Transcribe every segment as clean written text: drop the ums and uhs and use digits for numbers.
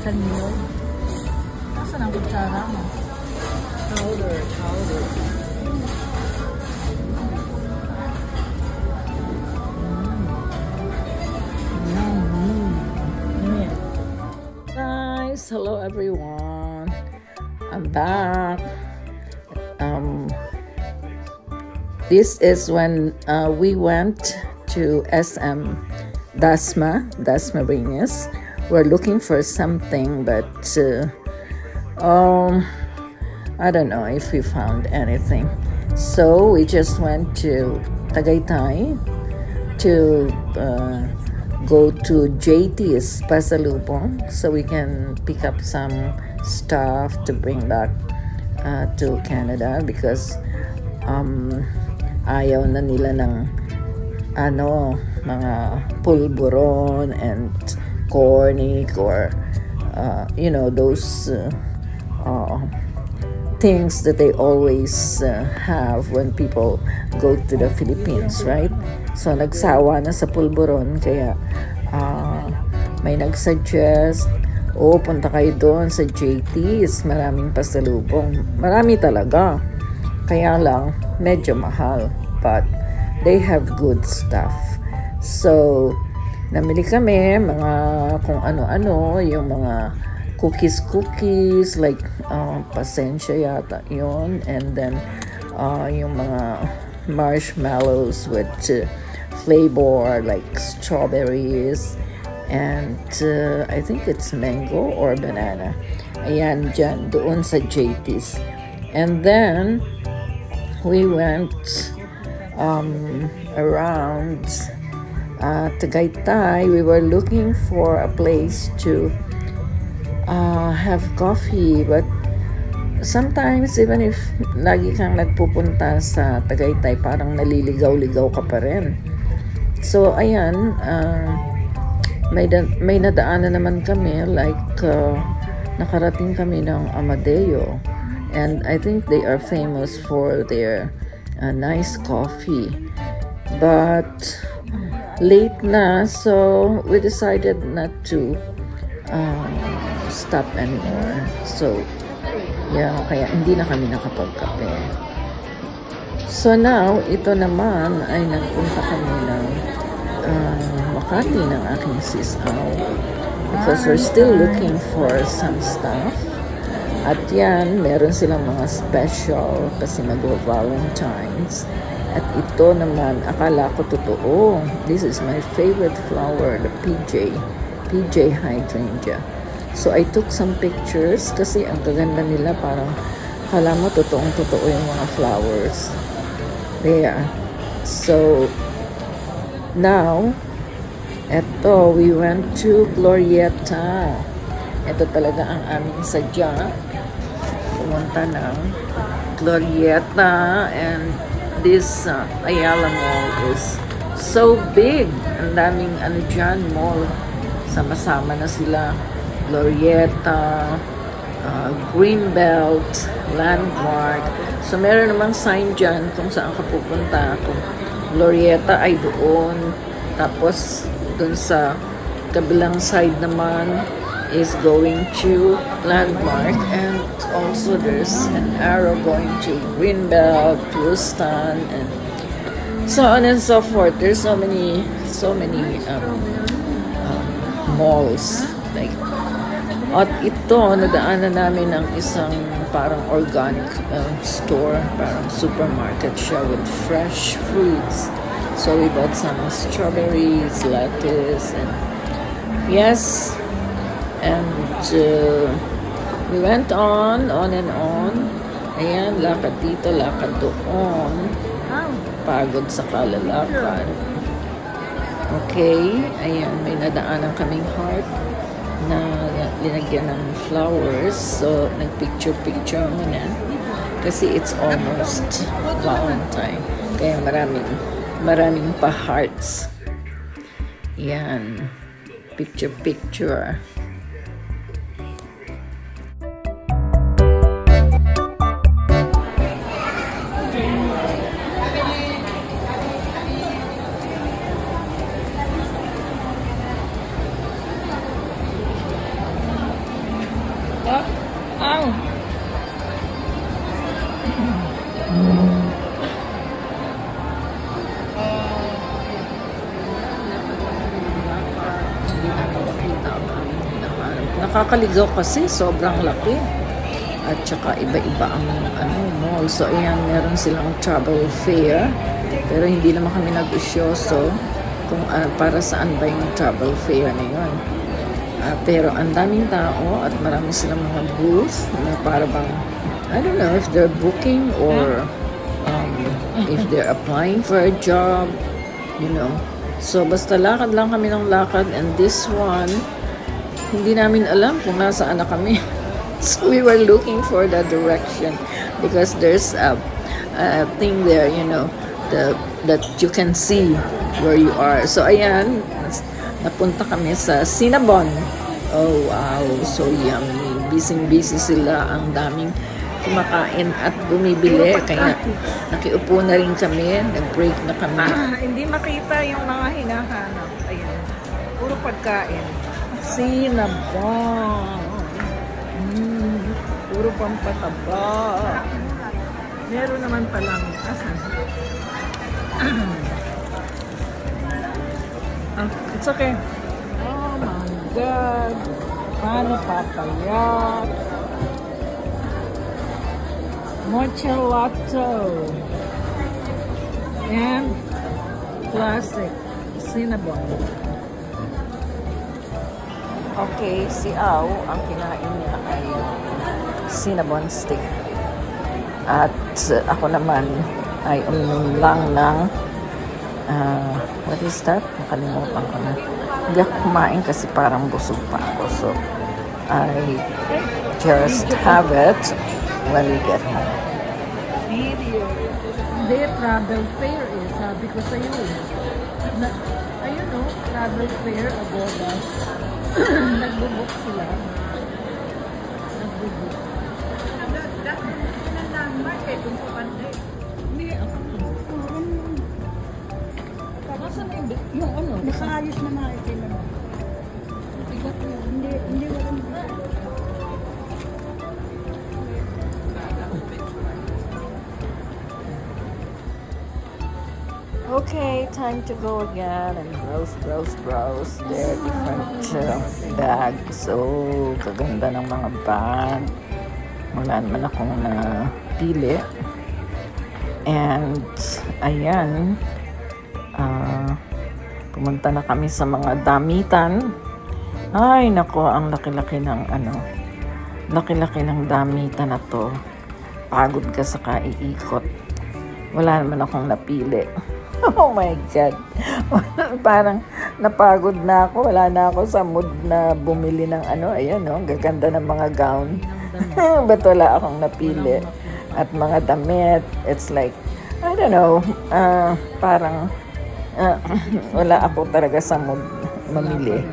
Sa niyog. Nasaan ang kutsara mo? Powder. Guys, hello everyone. I'm back. This is when we went to SM Dasma Ringes. We're looking for something, but I don't know if we found anything. So we just went to Tagaytay to go to JT's Pasalubong so we can pick up some stuff to bring back to Canada because ayaw na nila ng mga pulburon and cornic or those things that they always have when people go to the Philippines, right? So nagsawa na sa pulburon kaya may nagsuggest, punta kayo doon sa JT's, maraming pasalubong. Marami talaga. Kaya lang, medyo mahal. But they have good stuff. So, namili kami mga kung ano-ano, yung mga cookies, like pasensya yata yun. And then, yung mga marshmallows with flavor like strawberries. And I think it's mango or banana. Ayan, dyan, doon sa JT's. And then, we went around Tagaytay. We were looking for a place to have coffee, but sometimes even if lagi kang nagpupunta sa Tagaytay, parang naliligaw-ligaw ka pa rin. So ayan, may nadaanan naman kami, like nakarating kami ng Amadeo, and I think they are famous for their nice coffee, but late na, so we decided not to stop anymore. So yeah, kaya hindi na kami nakapagkape. So now, ito naman ay nagpunta kami ng Makati ng aking sisaw because we're still looking for some stuff. At yan, meron silang mga special kasi mag-Valentine's. At ito naman, akala ko totoo. This is my favorite flower, the PJ hydrangea. So I took some pictures kasi ang gaganda nila, parang akala mo totoong-totoo yung mga flowers. There. So now, eto, we went to Glorieta. Ito talaga ang aming sadya. Pumunta ng Glorieta, and this Ayala Mall is so big. Ang daming dyan, mall. Sama-sama na sila. Glorieta, Greenbelt, Landmark. So meron namang sign dyan kung saan ka pupunta. Kung Glorieta ay doon. Tapos doon sa kabilang side naman is going to Landmark, and also there's an arrow going to Greenbelt, Rustan, and so on and so forth. There's so many malls. Like, at ito, nadaanan namin ng isang parang organic store, parang supermarket siya with fresh fruits. So we bought some strawberries, lettuce, and yes. And we went on and on. Ayan, lakad dito, lakad doon. Pagod sa kalalakad. Okay, ayan, may nadaanan kaming heart na linagyan ng flowers. So, nagpicture-picture muna. Kasi it's almost Valentine. Kaya maraming pa-hearts. Yan. Picture-picture. nakakaligaw kasi sobrang laki. At saka iba-iba ang mall. So ayan, meron silang travel fair. Pero hindi naman kami nag-usyoso kung para saan ba yung travel fair na yun. Pero ang daming tao at marami silang mga booth na para bang, I don't know if they're booking or if they're applying for a job, you know. So basta lakad lang kami ng lakad, and this one, hindi namin alam kung nasaan na kami. So we were looking for the direction because there's a thing there, you know, that you can see where you are. So ayan, napunta kami sa Cinnabon. Oh wow, so yummy. Busy sila, ang daming kumakain at bumibili. Kaya nakiupo na rin kami, nag-break na kami. Hindi makita yung mga hinahanap. Ayan. Puro pagkain. Cinnabon. Puro pampataba. Meron naman palang asan. It's okay. Oh my God. Paano papayak? Mocha Latte. And classic Cinnabon. Okay, si Au, ang kinain niya ay Cinnabon stick. At ako naman ay uminom lang ng what is that? Nakalimutan ko na. Hindi ako kumain kasi parang busog pa ako. So, I just have it when we get home. Hindi, travel fair eh. Sabi ko sa'yo eh. Ayun o, travel fair, Agoda. Nagbubuk sila. Nagbubuk. Hindi, ako. Nasaan na yung ano? Nakaayos na na ito na. Bigat mo. Hindi walang Okay, time to go again and browse. There are different bags. So, kaganda ng mga bag. Wala naman akong napili. And, ayan, pumunta na kami sa mga damitan. Ay, nako, ang laki-laki ng laki-laki ng damitan na to. Pagod ka sa kaiikot. Wala naman akong napili. Oh my God. Parang napagod na ako. Wala na ako sa mood na bumili ng ayan o, gaganda ng mga gown. Ba't wala akong napili? At mga damit, it's like, I don't know, parang wala ako talaga sa mood mamili.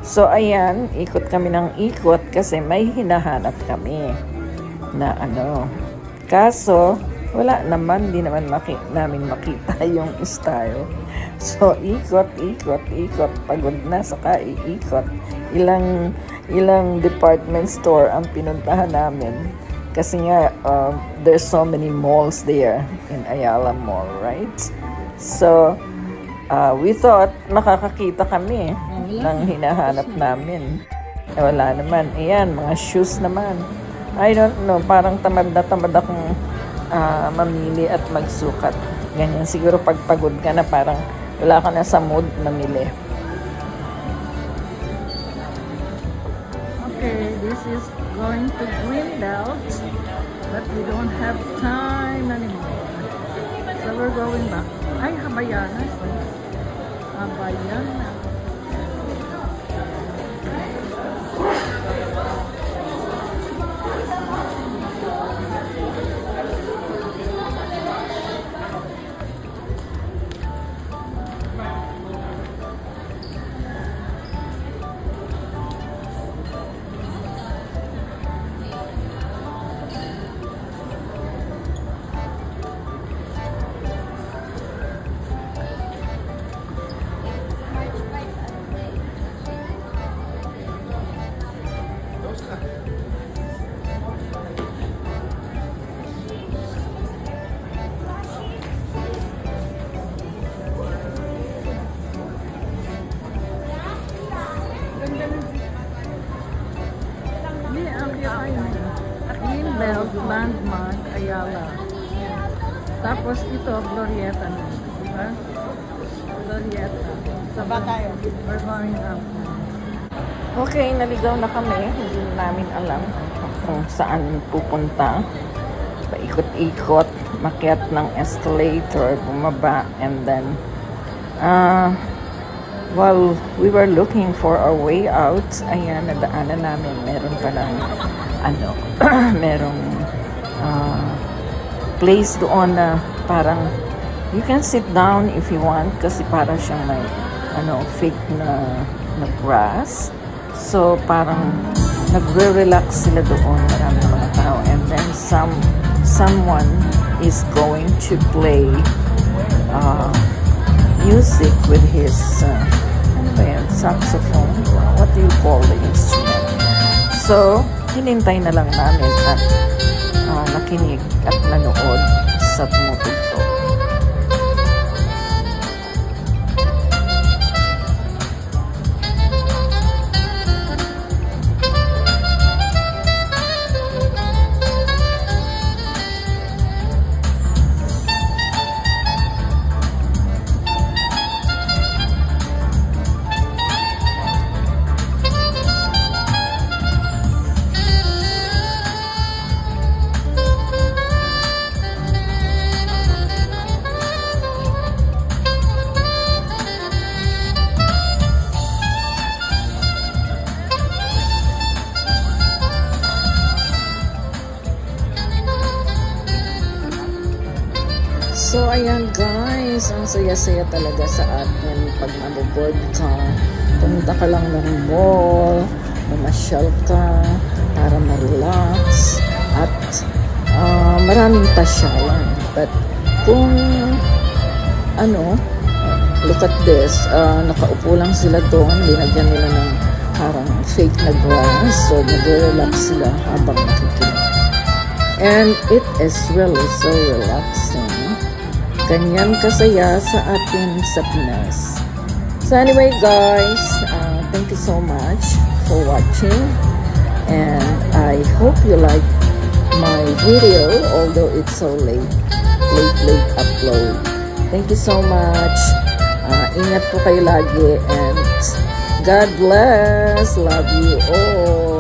So ayan, ikot kami ng ikot kasi may hinahanap kami na kaso wala naman, di naman namin makita yung style. So, ikot. Pagod na sa kaiikot. Ilang department store ang pinuntahan namin. Kasi nga, there's so many malls there in Ayala Mall, right? So, we thought makakakita kami ng hinahanap namin. Wala naman. Ayan, mga shoes naman. I don't know, parang tamad akong mamili at magsukat. Ganyan. Siguro pag pagod ka na, parang wala ka na sa mood mamili. Okay, this is going to Greenbelt, but we don't have time anymore. So we're going back. Ay, Habayanas. Habayanas. Greenbelt Landmark, Ayala. Tapos ito, Glorieta na. Diba? Glorieta. Saba tayo. We're going up. Okay, naligaw na kami. Hindi namin alam kung saan pupunta. Paikot-ikot, makiat ng escalator, bumaba, and then while we were looking for our way out, ayan, nadaanan namin. Meron palang merong place doon na parang you can sit down if you want kasi para siyang may fake na grass. So parang nagre-relax sila doon, marami na mga tao, and then someone is going to play music with his saxophone. What do you call the instrument? So hinintay na lang namin at nakinig at nanood sa tumutugtog. So, ayan guys, ang saya-saya talaga sa atin pag maboboard ka. Pumunta ka lang ng mall, mamasyal ka para ma-relax at maraming pasyalan. But kung look at this, nakaupo lang sila doon, linagyan nila ng parang fake na grass, so nag-relax sila habang nakikinig. And it is really so relaxing. Ganyan kasaya sa atin sa Pinas. So anyway guys, thank you so much for watching, and I hope you like my video, although it's so late upload. Thank you so much. Ingat po kayo lagi, and God bless. Love you all.